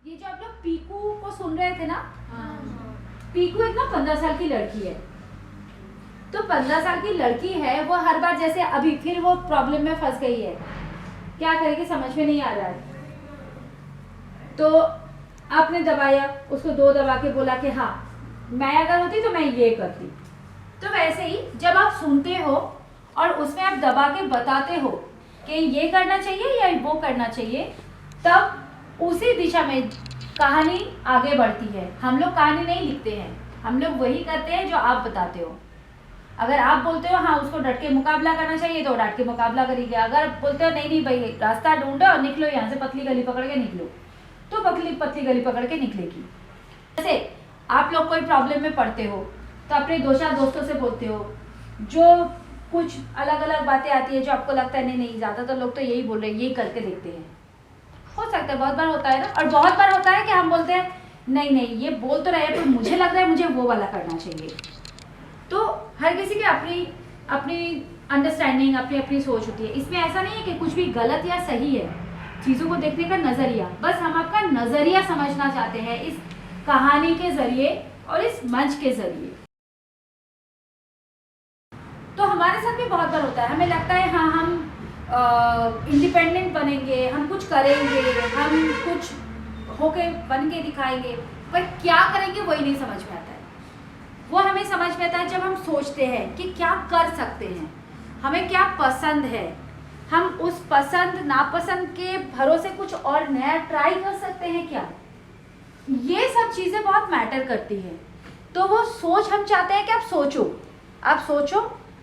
ये जो आप लोग पीकू को सुन रहे थे ना, पीकू एक ना 15 साल की लड़की है। तो 15 साल की लड़की है, वो हर बार जैसे अभी फिर वो प्रॉब्लम में फंस गई है, क्या करेगी समझ में नहीं आ रहा है। तो आपने दबाया उसको, 2 दबा के बोला कि हाँ मैं अगर होती तो मैं ये करती। तो वैसे ही जब आप सुनते हो और उसमें आप दबा के बताते हो कि ये करना चाहिए या वो करना चाहिए, तब उसी दिशा में कहानी आगे बढ़ती है। हम लोग कहानी नहीं लिखते हैं, हम लोग वही करते हैं जो आप बताते हो। अगर आप बोलते हो हाँ उसको डट के मुकाबला करना चाहिए तो डट के मुकाबला करेगी। अगर बोलते हो नहीं नहीं भाई रास्ता ढूंढो और निकलो यहाँ से, पतली गली पकड़ के निकलो, तो पतली गली पकड़ के निकलेगी। जैसे आप लोग कोई प्रॉब्लम में पड़ते हो तो अपने 2-4 दोस्तों से बोलते हो, जो कुछ अलग अलग बातें आती है जो आपको लगता है नहीं नहीं ज़्यादातर लोग तो यही बोल रहे हैं, यही करके देखते हैं। हो सकता है बहुत बार होता है ना, और बहुत बार होता है कि हम बोलते हैं नहीं नहीं ये बोल तो रहे हैं पर मुझे लग रहा है मुझे वो वाला करना चाहिए। तो हर किसी की अपनी अपनी अंडरस्टैंडिंग, अपनी अपनी सोच होती है। इसमें ऐसा नहीं है कि कुछ भी गलत या सही है, चीज़ों को देखने का नज़रिया, बस हम आपका नज़रिया समझना चाहते हैं इस कहानी के जरिए और इस मंच के जरिए। तो हमारे साथ भी बहुत बार होता है, हमें लगता है हाँ हम इंडिपेंडेंट बनेंगे, हम कुछ करेंगे, हम कुछ होके बन के दिखाएंगे, पर क्या करेंगे वही नहीं समझ में आता है। वो हमें समझ में आता है जब हम सोचते हैं कि क्या कर सकते हैं, हमें क्या पसंद है, हम उस पसंद नापसंद के भरोसे कुछ और नया ट्राई कर सकते हैं क्या। ये सब चीज़ें बहुत मैटर करती हैं। तो वो सोच हम चाहते हैं कि आप सोचो,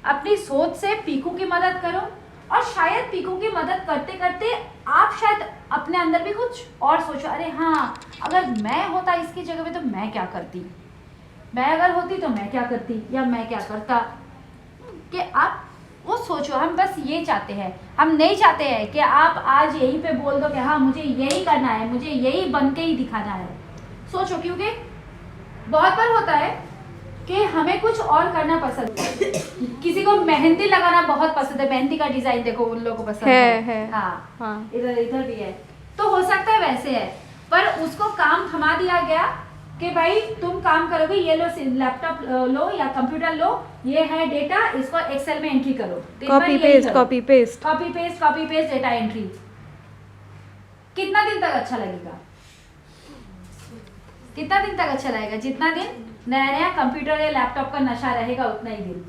अपनी सोच से पीकू की मदद करो, और शायद पीकू की मदद करते करते आप शायद अपने अंदर भी कुछ और सोचो, अरे हाँ अगर मैं होता इसकी जगह पे तो मैं क्या करती, मैं अगर होती तो मैं क्या करती या मैं क्या करता। कि आप वो सोचो। हम बस ये चाहते हैं, हम नहीं चाहते हैं कि आप आज यहीं पे बोल दो कि हाँ मुझे यही करना है, मुझे यही बन के ही दिखाना है। सोचो, क्योंकि बहुत बार होता है कि हमें कुछ और करना पसंद है। किसी को मेहंदी लगाना बहुत पसंद है, मेहंदी का डिजाइन देखो उन लोगों को पसंद है। हाँ। इधर भी है, तो हो सकता है वैसे है, पर उसको काम थमा दिया गया कि भाई तुम काम करोगे, ये लो लैपटॉप लो या कंप्यूटर लो, ये है डेटा, इसको एक्सेल में एंट्री करो, कॉपी पेस्ट डेटा एंट्री। कितना दिन तक अच्छा लगेगा, कितना दिन तक अच्छा लगेगा? जितना दिन नया नया कंप्यूटर या लैपटॉप का नशा रहेगा उतना ही दिन।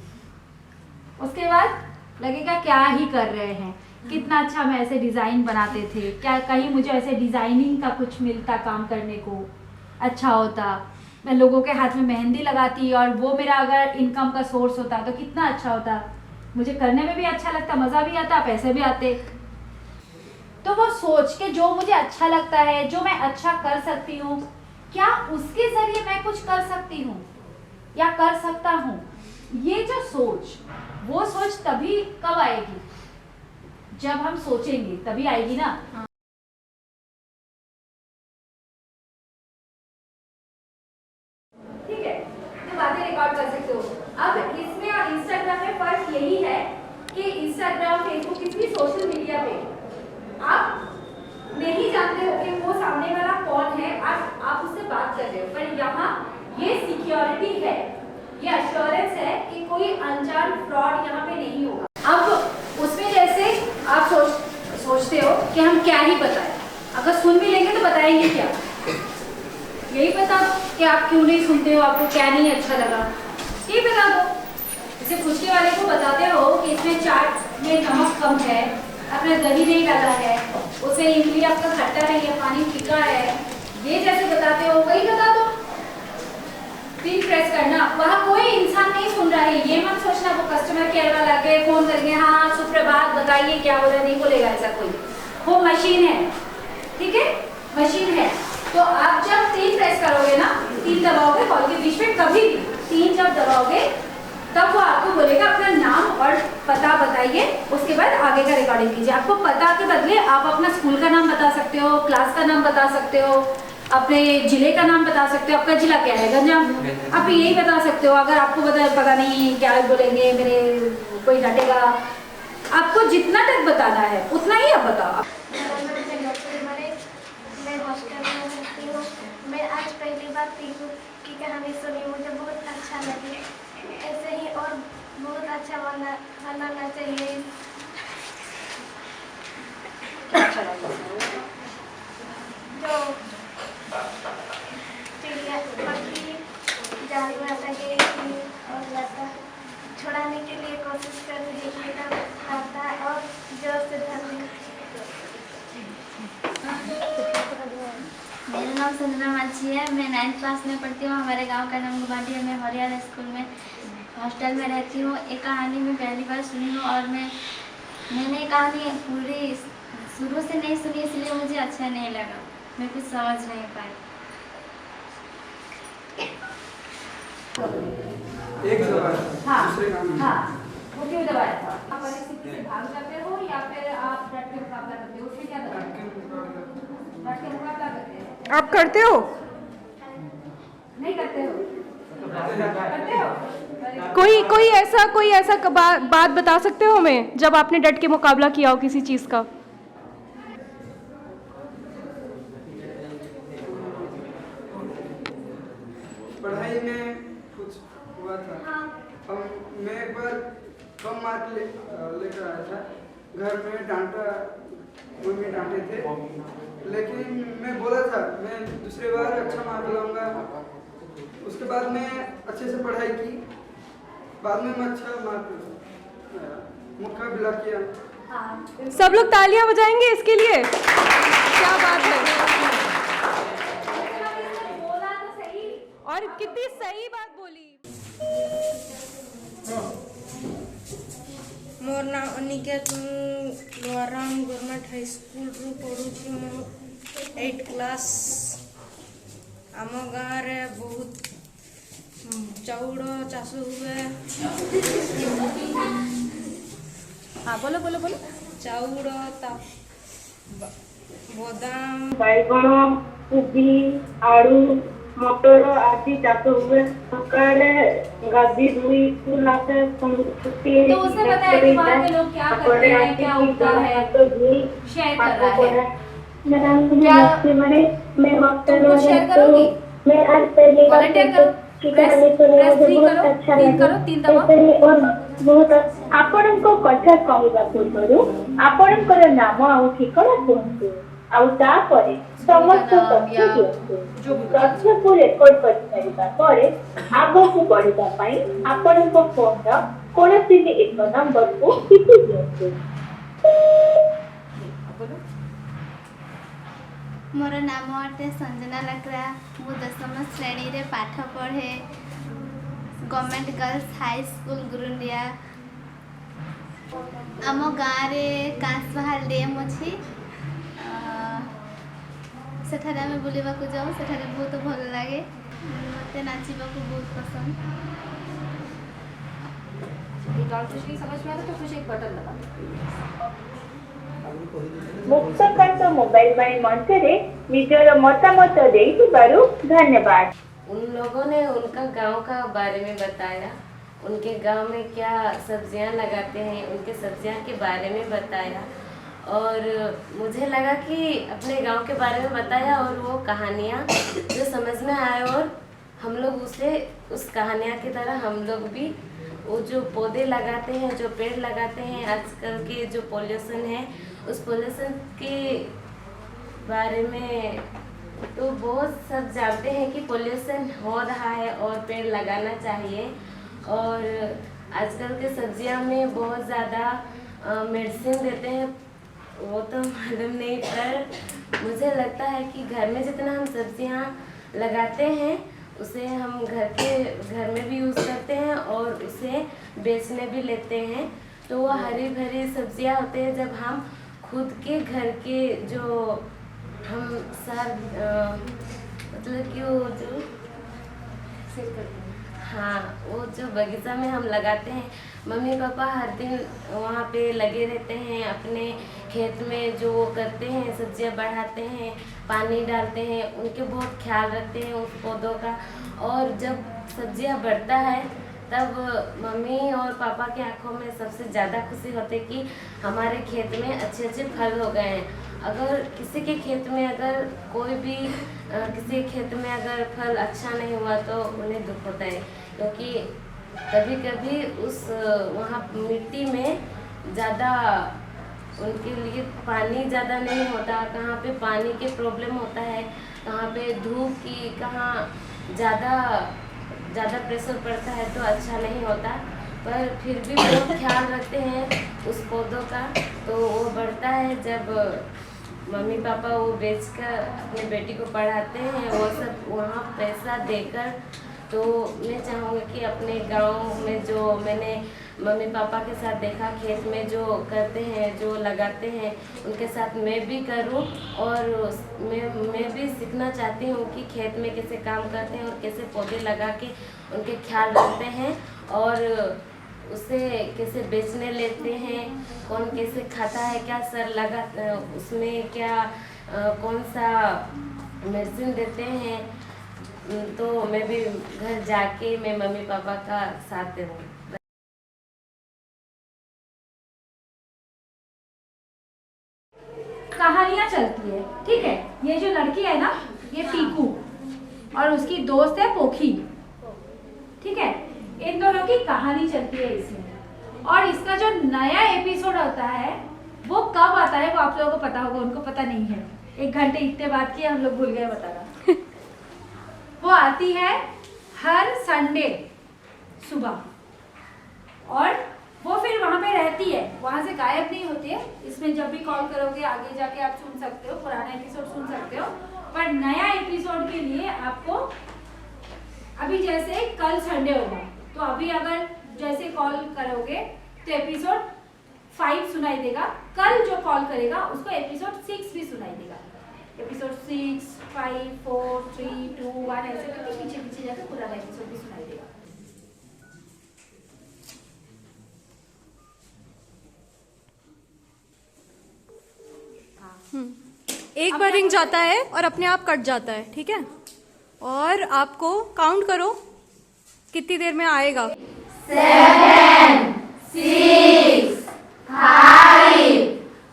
उसके बाद लगेगा क्या ही कर रहे हैं, कितना अच्छा हम ऐसे डिज़ाइन बनाते थे, क्या कहीं मुझे ऐसे डिज़ाइनिंग का कुछ मिलता काम करने को, अच्छा होता, मैं लोगों के हाथ में मेहंदी लगाती और वो मेरा अगर इनकम का सोर्स होता तो कितना अच्छा होता, मुझे करने में भी अच्छा लगता, मज़ा भी आता, पैसे भी आते। तो वो सोच के जो मुझे अच्छा लगता है, जो मैं अच्छा कर सकती हूँ, क्या उसके जरिए मैं कुछ कर सकती हूँ या कर सकता हूँ, ये जो सोच, वो सोच तभी कब आएगी जब हम सोचेंगे, तभी आएगी ना। ठीक है, तो बातें रिकॉर्ड कर सकते हो। अब इसमें और इंस्टाग्राम में फर्क यही है कि इंस्टाग्राम, फेसबुक, किसी भी सोशल मीडिया पे आप नहीं जानते हो कि वो सामने वाला कौन है, आप उससे बात कर रहे हो, पर यहाँ ये सिक्योरिटी है, ये अश्योरेंस है कि कोई अनजान फ्रॉड यहाँ पे नहीं होगा। अब उसमें जैसे आप सोचते हो कि हम क्या ही बताएं, अगर सुन भी लेंगे तो बताएंगे क्या, यही बता दो कि आप क्यों नहीं सुनते हो, आपको क्या नहीं अच्छा लगा, यही बता दो। जैसे फुचके वाले को बताते हो कि इसमें चाट में नमक कम है, आपने दही नहीं डाला है, उसमें इमली आपका खट्टा नहीं है, पानी फीका है, ये जैसे बताते हो वही बता दो। पिन प्रेस करना, वहाँ कोई इंसान नहीं सुन रहा है, ये मत सोचना वो कस्टमर केयर वाला के फोन करके हाँ सुप्रभात बताइए क्या बोला, नहीं बोलेगा ऐसा कोई, वो मशीन है, ठीक है, मशीन है। तो आप जब 3 प्रेस करोगे ना, 3 दबाओगे कॉल के बीच में, कभी भी 3 जब दबाओगे तब वो आपको बोलेगा अपना नाम और पता बताइए, उसके बाद आगे का रिकॉर्डिंग कीजिए। आपको पता के बदले आप अपना स्कूल का नाम बता सकते हो, क्लास का नाम बता सकते हो, अपने जिले का नाम बता सकते हो। आपका जिला क्या है? गंजाम, आप यही बता सकते हो। अगर आपको पता नहीं क्या बोलेंगे, मेरे कोई डांटेगा, आपको जितना तक बताना है उतना ही आप बताओ। मैं हॉस्टल में रहती आज पहली बार पीहू की कहानी सुनी, मुझे बहुत अच्छा लगे। ऐसे ही और बहुत अच्छा बनाना चाहिए। जो चिड़िया पक्षी जाल में लगे और लता छुड़ाने के लिए कोशिश कर रही है, आता और जोर से धरने। मेरा नाम संजना माछी है, मैं 9th क्लास में पढ़ती हूँ। हमारे गांव का नाम गुवाहाटी है। मैं हरियाणा स्कूल में हॉस्टल में रहती हूँ। एक कहानी मैं पहली बार सुनी हूँ और मैंने कहानी पूरी शुरू से नहीं सुनी, इसलिए मुझे अच्छा नहीं लगा। मैं कुछ समझ नहीं पाई। एक सवाल हाँ दूसरे काम में। हाँ, वो क्यों दबाया था? आप परिस्थिति से भाग जाते हो या फिर आप डट के मुकाबला करते हो? उसमें क्या दबाया? डट के मुकाबला करते हैं। आप करते हो? नहीं करते हो? करते हो? कोई ऐसा बात बता सकते हो हमें जब आपने डट के मुकाबला किया हो किसी चीज़ का? पढ़ाई में कुछ हुआ था। मैं एक बार कम मार्क लेकर आया था। घर में डांटा, मम्मी डांटे थे, लेकिन मैं बोला था मैं दूसरी बार अच्छा मार्क लाऊंगा। उसके बाद मैं अच्छे से पढ़ाई की, बाद में मैं अच्छा मार्क मुकाबला किया। सब लोग तालियां बजाएंगे इसके लिए। क्या बात है, बोला तो सही। और कितनी सही बात बोली। मोर नाम अनिकेत, लोहाराम गवर्नमेंट हाई स्कूल रू पढ़ुची मु 8th क्लास। आम गाँव रे बहुत चाउड़ चाष हुए। हाँ बोलो बोलो बोलो। चाउड़ बदाम बैगण, कोबी, आलू, मटर आदि चाष हुए। सकाळे गादी धोई फूल आते तो उसने बताया कि वहाँ के लोग क्या करते हैं, क्या उगता है, शेयर कर रहा है। मेरा नाम मैं हॉस्टल तुम में शेयर रहती करोगी? हूँ। मैं आज पहली बार वॉलंटियर करो। की कहानी सुनी, प्रेस मुझे 3 बहुत करो, अच्छा 3 लगा। करो, 3 दबाओ। ऐसे ही और बहुत आपनको कथा कहवा पूर्व आपणकर नाम आउ ठिकाना कहतु आउ तापरे समस्त तथ्य दियंतु। तथ्य को रेकर्ड कर सारिबा परे आगको बढ़िबा पई आपणको फोन रा कोनोसी भी एक नंबर को टिपि दियंतु। मोर नाम अटे संजना लकरा। मु 10th श्रेणी रे पाठ पढ़े गवर्नमेंट गर्ल्स हाई स्कूल गुरुंडिया। आम गाँव रे कांसबाहाल डैम अच्छी। सेठारे आमे बुलिबाकू जाऊ। सेठारे बहुत भल लगे। मते नाचिबाकू बहुत पसंद। समझ में आ रहा तो कुछ एक बटन दबा। मुक्तकांत मोबाइल वाणी मंच रे निजर मतामत देइथिबारु धन्यवाद। उन लोगों ने उनका गांव का बारे में बताया, उनके गांव में क्या सब्जियां लगाते हैं, उनके सब्जियां के बारे में बताया। और मुझे लगा कि अपने गांव के बारे में बताया और वो कहानियाँ जो समझ में आए और हम लोग उस कहानियाँ की तरह हम लोग भी वो जो पौधे लगाते हैं, जो पेड़ लगाते हैं, आजकल के जो पोल्यूशन है उस पोल्यूशन के बारे में तो बहुत सब जानते हैं कि पोल्यूशन हो रहा है और पेड़ लगाना चाहिए। और आजकल के सब्जियां में बहुत ज़्यादा मेडिसिन देते हैं, वो तो मालूम नहीं, पर मुझे लगता है कि घर में जितना हम सब्जियां लगाते हैं उसे हम घर में भी यूज़ करते हैं और उसे बेचने भी लेते हैं। तो वो हरी भरी सब्जियां होते हैं। जब हम खुद के घर के जो हम मतलब कि वो जो हाँ वो जो बगीचा में हम लगाते हैं, मम्मी पापा हर दिन वहाँ पे लगे रहते हैं अपने खेत में, जो वो करते हैं सब्जियाँ बढ़ाते हैं, पानी डालते हैं, उनके बहुत ख्याल रखते हैं उस पौधों का। और जब सब्जियाँ बढ़ता है तब मम्मी और पापा की आंखों में सबसे ज़्यादा खुशी होती कि हमारे खेत में अच्छे अच्छे फल हो गए हैं। अगर किसी के खेत में अगर कोई भी किसी खेत में अगर फल अच्छा नहीं हुआ तो उन्हें दुख होता है, क्योंकि कभी कभी उस वहाँ मिट्टी में ज़्यादा उनके लिए पानी ज़्यादा नहीं होता, कहाँ पे पानी के प्रॉब्लम होता है, कहाँ पे धूप की, कहाँ ज़्यादा प्रेशर पड़ता है तो अच्छा नहीं होता। पर फिर भी बहुत ख्याल रखते हैं उस पौधों का, तो वो बढ़ता है। जब मम्मी पापा वो बेचकर अपने बेटी को पढ़ाते हैं, वो सब वहाँ पैसा देकर, तो मैं चाहूँगी कि अपने गांव में जो मैंने मम्मी पापा के साथ देखा, खेत में जो करते हैं, जो लगाते हैं, उनके साथ मैं भी करूं। और मैं भी सीखना चाहती हूं कि खेत में कैसे काम करते हैं और कैसे पौधे लगा के उनके ख्याल रखते हैं और उसे कैसे बेचने लेते हैं, कौन कैसे खाता है, क्या सर लगा उसमें क्या कौन सा मेडिसिन देते हैं। तो मैं भी घर जाके मैं मम्मी पापा का साथ दूँगी। कहानियां चलती है, ठीक है। ये जो लड़की है ना, ये पीकू और उसकी दोस्त है पोखी, ठीक है। इन दोनों की कहानी चलती है इसमें। और इसका जो नया एपिसोड आता है वो कब आता है वो आप लोगों को पता होगा, उनको पता नहीं है। 1 घंटे इतने बात किए, हम लोग भूल गए बताना। वो आती है हर संडे सुबह और वो फिर वहाँ पे रहती है, वहाँ से गायब नहीं होती है। इसमें जब भी कॉल करोगे आगे जाके आप सुन सकते हो, पुराना एपिसोड सुन सकते हो। पर नया एपिसोड के लिए आपको अभी जैसे कल संडे होगा, तो अभी अगर जैसे कॉल करोगे तो एपिसोड 5 सुनाई देगा। कल जो कॉल करेगा उसको एपिसोड 6 भी सुनाई देगा। एपिसोड 6, 5, 4, 3, 2, 1 ऐसे करके पीछे पीछे जाकर पुराना एपिसोड भी सुनाई देगा। एक बार रिंग जाता है और अपने आप कट जाता है, ठीक है। और आपको काउंट करो कितनी देर में आएगा। 7, 6, 5,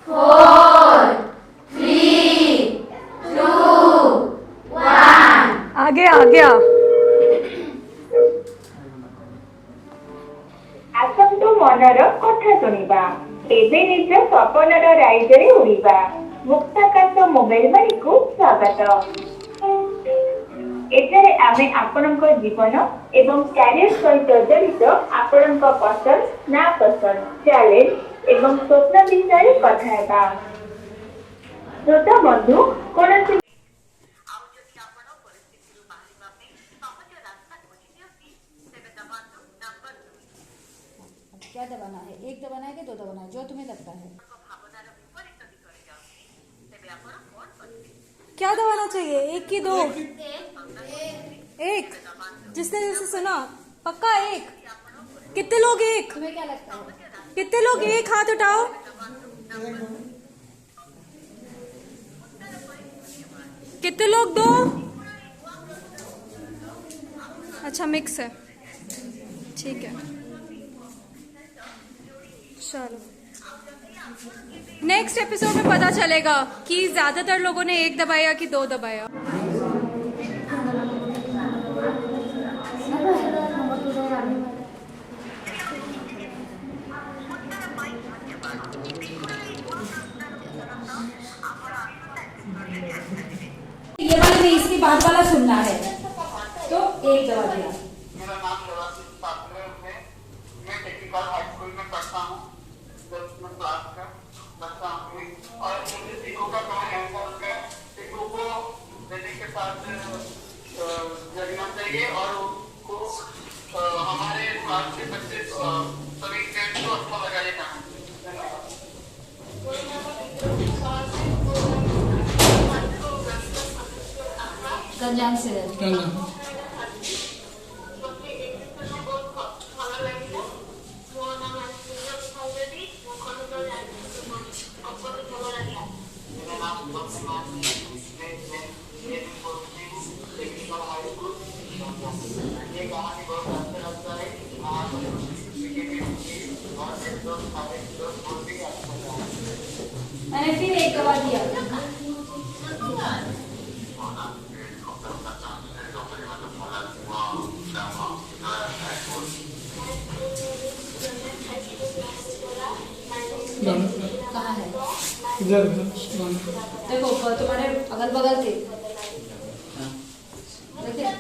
4, 3, 2, 1। आ गया। ଆସନ୍ତୁ ମନର କଥା ଶୁଣିବା, ଏବେ ନିଜ ସପନର ରାଇଜରେ ଉଡ଼ିବା। ମୁକ୍ତାକାନ୍ତ ମୋବାଇଲ ବାଣୀକୁ ସ୍ୱାଗତ। ଏଠାରେ ଆମେ ଆପଣଙ୍କ ଜୀବନ ଏବଂ କ୍ୟାରିୟର ସହିତ ଜଡ଼ିତ ଆପଣଙ୍କ ପସନ୍ଦ, ନାପସନ୍ଦ, ଚ୍ୟାଲେଞ୍ଜ ଏବଂ ସ୍ୱପ୍ନ ବିଷୟରେ କଥା ହେବା। ଶ୍ରୋତା ବନ୍ଧୁ, କୌଣସି क्या दबाना है? 1 दबाना है कि 2 दबाना है, जो तुम्हें लगता है। क्या दबाना चाहिए, 1 की 2? 1। जिसने जैसे सुना पक्का 1। कितने लोग 1? तुम्हें क्या लगता है? कितने लोग 1? हाथ उठाओ। कितने लोग 2? अच्छा मिक्स है, ठीक है। चलो नेक्स्ट एपिसोड में पता चलेगा कि ज्यादातर लोगों ने 1 दबाया कि 2 दबाया। ये वाला नहीं, इसकी बात वाला सुनना है तो 1 दबा दिया। मेरा नाम देवाशीष पात्र है। मैं टेक्निकल हाई स्कूल में पढ़ता हूँ, 10वीं क्लास का बच्चा हूँ। और मुझे टीकों का काम ऐसा है, टीकों को देने के साथ जगना चाहिए और उनको हमारे क्लास के बच्चे सभी फ्रेंड्स को अच्छा लगाएगा। गंजाम से ये कहानी बहुत अच्छा लगता है। मैंने फिर एक दवा दिया। कहाँ है? देखो तुम्हारे अगल बगल के देखिए